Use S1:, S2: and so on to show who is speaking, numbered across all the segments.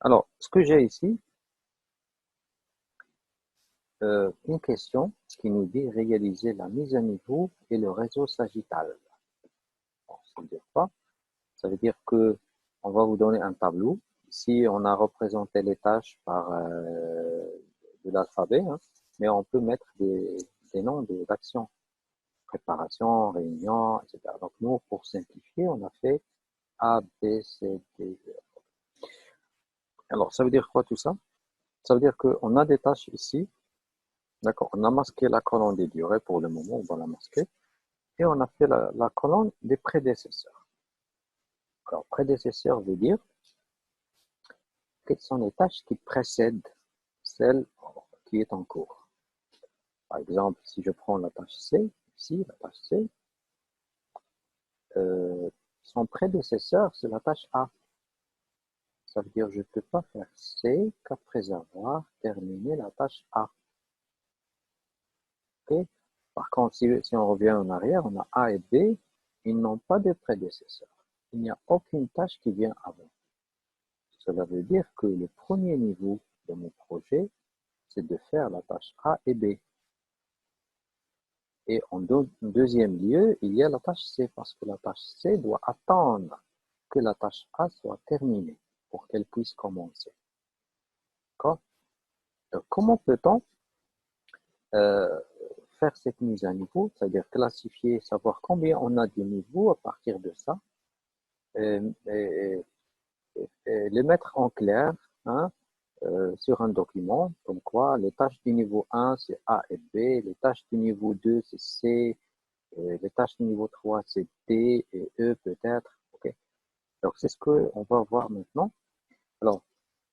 S1: Alors, ce que j'ai ici, une question qui nous dit réaliser la mise à niveau et le réseau sagittal. Bon, ça veut dire quoi? Ça veut dire que on va vous donner un tableau. Ici, on a représenté les tâches par de l'alphabet, hein, mais on peut mettre des noms d'actions, préparation, réunion, etc. Donc nous, pour simplifier, on a fait A, B, C, D, E. Alors, ça veut dire quoi tout ça? Ça veut dire qu'on a des tâches ici. D'accord, on a masqué la colonne des durées pour le moment, on va la masquer. Et on a fait la colonne des prédécesseurs. Alors, prédécesseur veut dire quelles sont les tâches qui précèdent celle qui est en cours. Par exemple, si je prends la tâche C, ici, la tâche C, son prédécesseur, c'est la tâche A. Ça veut dire que je ne peux pas faire C qu'après avoir terminé la tâche A. Okay. Par contre, si on revient en arrière, on a A et B, ils n'ont pas de prédécesseur. Il n'y a aucune tâche qui vient avant. Cela veut dire que le premier niveau de mon projet, c'est de faire la tâche A et B. Et en deuxième lieu, il y a la tâche C, parce que la tâche C doit attendre que la tâche A soit terminée pour qu'elle puisse commencer. D'accord? Donc, comment peut-on faire cette mise à niveau, c'est-à-dire classifier, savoir combien on a de niveaux à partir de ça, et, et, et les mettre en clair, hein, sur un document, comme quoi les tâches du niveau 1, c'est A et B, les tâches du niveau 2, c'est C, les tâches du niveau 3, c'est D et E peut-être. Okay. Donc, c'est ce qu'on va voir maintenant. Alors,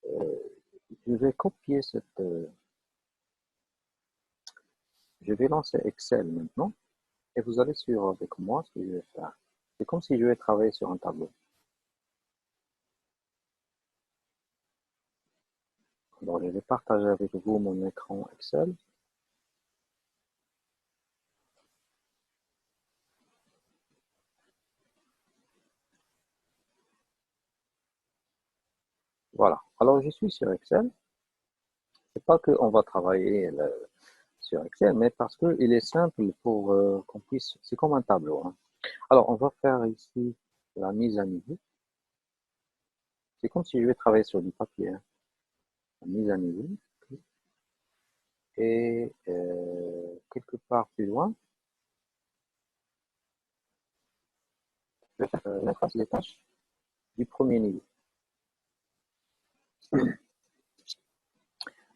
S1: euh, je vais copier je vais lancer Excel maintenant et vous allez suivre avec moi ce que je vais faire. C'est comme si je vais travailler sur un tableau. Alors, je vais partager avec vous mon écran Excel. Voilà. Alors, je suis sur Excel. C'est pas qu'on va travailler sur Excel, mais parce qu'il est simple pour qu'on puisse. C'est comme un tableau. Hein. Alors, on va faire ici la mise à niveau. C'est comme si je vais travailler sur du papier. Hein. La mise à niveau. Et quelque part plus loin, je vais mettre les tâches du premier niveau.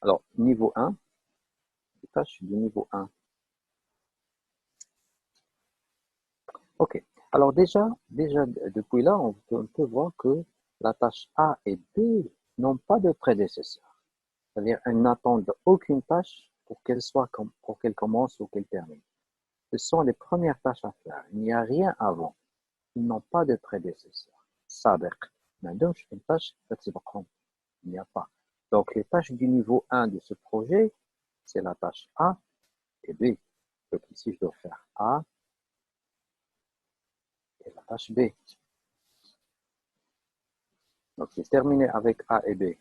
S1: Alors, niveau 1, les tâches du niveau 1. OK. Alors déjà depuis là, on peut voir que la tâche A et B n'ont pas de prédécesseur. C'est-à-dire, elles n'attendent aucune tâche pour qu'elle commence ou qu'elle termine. Ce sont les premières tâches à faire. Il n'y a rien avant. Ils n'ont pas de prédécesseur. سابق. ما عندهمش une tâche تسبقهم. Il n'y a pas. Donc, les tâches du niveau 1 de ce projet, c'est la tâche A et B. Donc, ici, je dois faire A et la tâche B. Donc, c'est terminé avec A et B.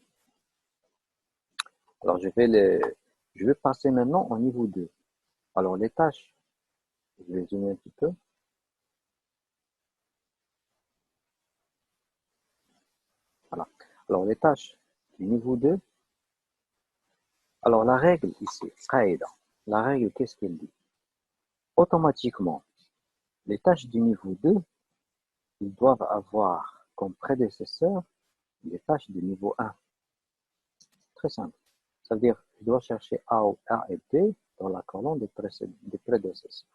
S1: Alors, je vais passer maintenant au niveau 2. Alors, les tâches, je vais zoomer un petit peu. Voilà. Alors, les tâches du niveau 2. Alors, la règle ici, la règle, qu'est-ce qu'elle dit? Automatiquement, les tâches du niveau 2, ils doivent avoir comme prédécesseur les tâches du niveau 1. Très simple. Ça veut dire que je dois chercher A et B dans la colonne des prédécesseurs.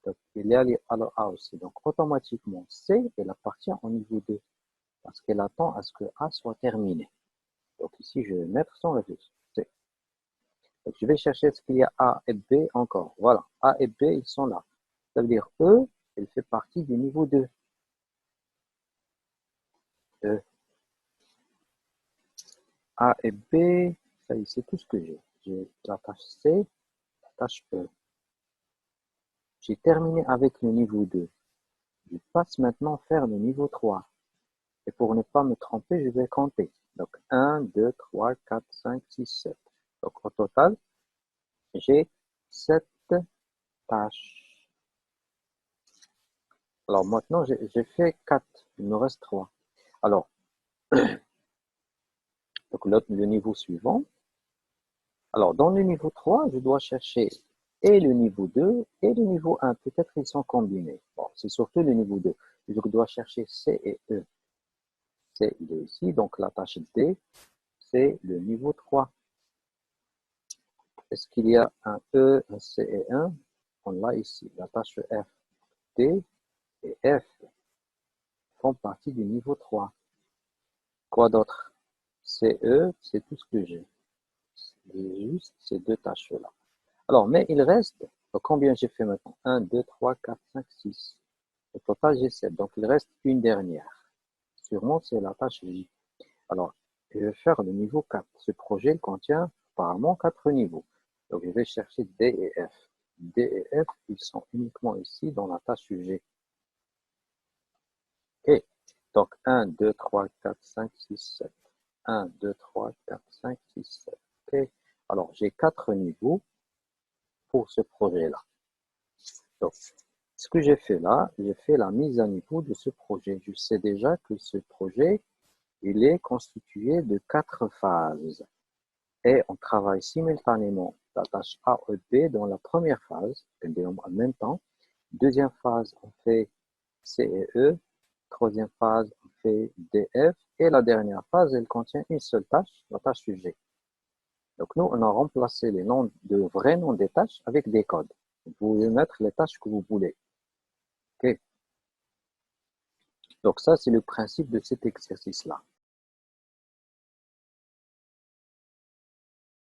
S1: Donc, il y a alors A aussi. Donc, automatiquement, C, elle appartient au niveau 2 parce qu'elle attend à ce que A soit terminé. Donc, ici, je vais mettre son résultat. C. Donc, je vais chercher ce qu'il y a A et B encore. Voilà. A et B, ils sont là. Ça veut dire E, elle fait partie du niveau 2. E. A et B, ça y est, c'est tout ce que j'ai. J'ai la tâche C, la tâche E. J'ai terminé avec le niveau 2. Je passe maintenant faire le niveau 3. Et pour ne pas me tromper, je vais compter. Donc 1, 2, 3, 4, 5, 6, 7. Donc au total, j'ai 7 tâches. Alors maintenant, j'ai fait 4. Il me reste 3. Alors, donc le niveau suivant. Alors, dans le niveau 3, je dois chercher et le niveau 2 et le niveau 1. Peut-être ils sont combinés. Bon, c'est surtout le niveau 2. Je dois chercher C et E. C, il est ici. Donc, la tâche D, c'est le niveau 3. Est-ce qu'il y a un E, un C et un? On l'a ici. La tâche F. D et F font partie du niveau 3. Quoi d'autre? C, E, c'est tout ce que j'ai. J'ai juste ces deux tâches-là. Alors, mais il reste, combien j'ai fait maintenant? 1, 2, 3, 4, 5, 6. Au total, j'ai 7. Donc, il reste une dernière. Sûrement, c'est la tâche J. Alors, je vais faire le niveau 4. Ce projet contient apparemment 4 niveaux. Donc, je vais chercher D et F. D et F, ils sont uniquement ici dans la tâche G. OK. Donc, 1, 2, 3, 4, 5, 6, 7. 1, 2, 3, 4, 5, 6, 7. OK. Alors, j'ai 4 niveaux pour ce projet-là. Donc, ce que j'ai fait là, j'ai fait la mise à niveau de ce projet. Je sais déjà que ce projet, il est constitué de 4 phases. Et on travaille simultanément la tâche A et B dans la première phase, en même temps. Deuxième phase, on fait C et E. Troisième phase, on fait D, F. Et la dernière phase, elle contient une seule tâche, la tâche G. Donc nous, on a remplacé les noms de vrais noms des tâches avec des codes. Vous pouvez mettre les tâches que vous voulez. OK. Donc ça, c'est le principe de cet exercice-là.